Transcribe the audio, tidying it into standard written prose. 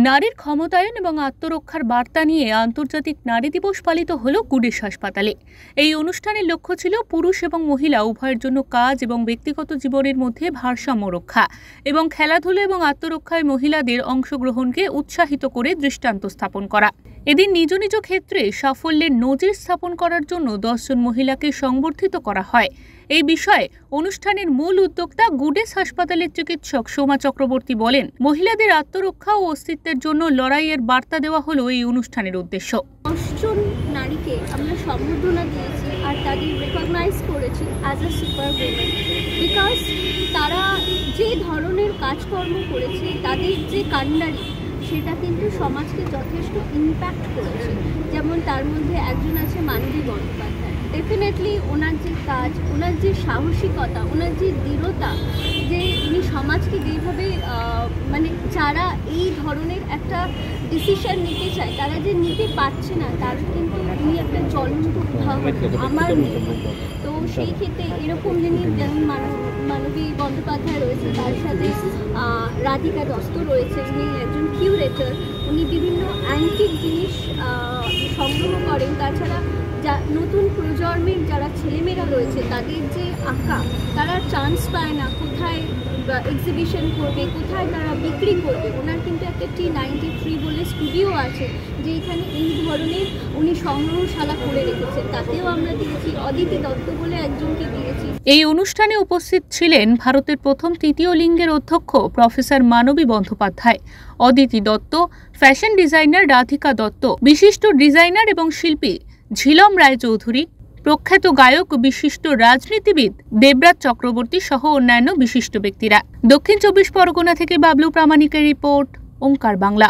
নারীর ক্ষমতায়ন এবং আত্মরক্ষার বার্তা নিয়ে আন্তর্জাতিক নারী দিবস পালিত হলো গুডেস হাসপাতালে। এই অনুষ্ঠানের লক্ষ্য ছিল পুরুষ এবং মহিলা উভয়ের জন্য কাজ এবং ব্যক্তিগত জীবনের মধ্যে ভারসাম্য রক্ষা এবং খেলাধুলা এবং আত্মরক্ষায় মহিলাদের অংশগ্রহণকে উৎসাহিত করে দৃষ্টান্ত স্থাপন করা। এদিন নিজ নিজ ক্ষেত্রে সাফল্যের নজির স্থাপন করার জন্য 10 জন মহিলাকে সংবর্ধিত করা হয়। এই বিষয়ে অনুষ্ঠানের মূল উদ্যোক্তা গুডেস হাসপাতালের চিকিৎসক সোমা চক্রবর্তী বলেন, মহিলাদের আত্মরক্ষা ও অস্তিত্বের জন্য লড়াইয়ের বার্তা দেওয়া হলো এই অনুষ্ঠানের উদ্দেশ্য। 10 জন নারীকে আমরা সম্বর্ধনা দিয়েছি আর তাদের রেকগনাইজ করেছি as a super women, because তারা যে ধরনের কাজকর্ম করেছে, তাদের যে কান্ডারি, সেটা কিন্তু সমাজকে যথেষ্ট ইম্প্যাক্ট করেছে। যেমন তার মধ্যে একজন আছে মানবী বন্দ্যোপাধ্যায়। ডেফিনেটলি ওনার যে কাজ, ওনার যে সাহসিকতা, ওনার যে দৃঢ়তা, যে উনি সমাজকে যেভাবে যারা এই ধরনের একটা ডিসিশন নিতে চায় তারা যে নিতে পারছে না, তার কিন্তু উনি একটা জ্বলন্ত উদাহরণ আমার মেয়ে। তো সেই ক্ষেত্রে এরকম যেমন মানবী বন্দ্যোপাধ্যায় রয়েছে, তার সাথে রাধিকা দত্ত রয়েছে, উনি একজন কিউরেটর। উনি বিভিন্ন অ্যান্টিক জিনিস সংগ্রহ করেন। তাছাড়া নতুন প্রজন্মের যারা ছেলেমেয়েরা রয়েছে, তাদের যে আঁকা, তারা চান্স পায় না কোথায় এক্সিবিশন করবে, কোথায় তারা বিক্রি করবে। ওনার কিন্তু একটা T93 বলে স্টুডিও আছে, যে এখানে এই ধরনের উনি সংগ্রহশালা করে রেখেছেন। তাতেও আমরা দিয়েছি। অদিতি দত্ত বলে একজনকে দিয়েছি। এই অনুষ্ঠানে উপস্থিত ছিলেন ভারতের প্রথম তৃতীয় লিঙ্গের অধ্যক্ষ professor Manabi Bandyopadhyay, Aditi Dutta, fashion designer Radhika Dutta, বিশিষ্ট ডিজাইনার এবং শিল্পী ঝিলম রায়চৌধুরী, প্রখ্যাত গায়ক, বিশিষ্ট রাজনীতিবিদ দেবরাজ চক্রবর্তী সহ অন্যান্য বিশিষ্ট ব্যক্তিরা। দক্ষিণ 24 পরগনা থেকে বাবলু প্রামাণিকের রিপোর্ট, ওঙ্কার বাংলা।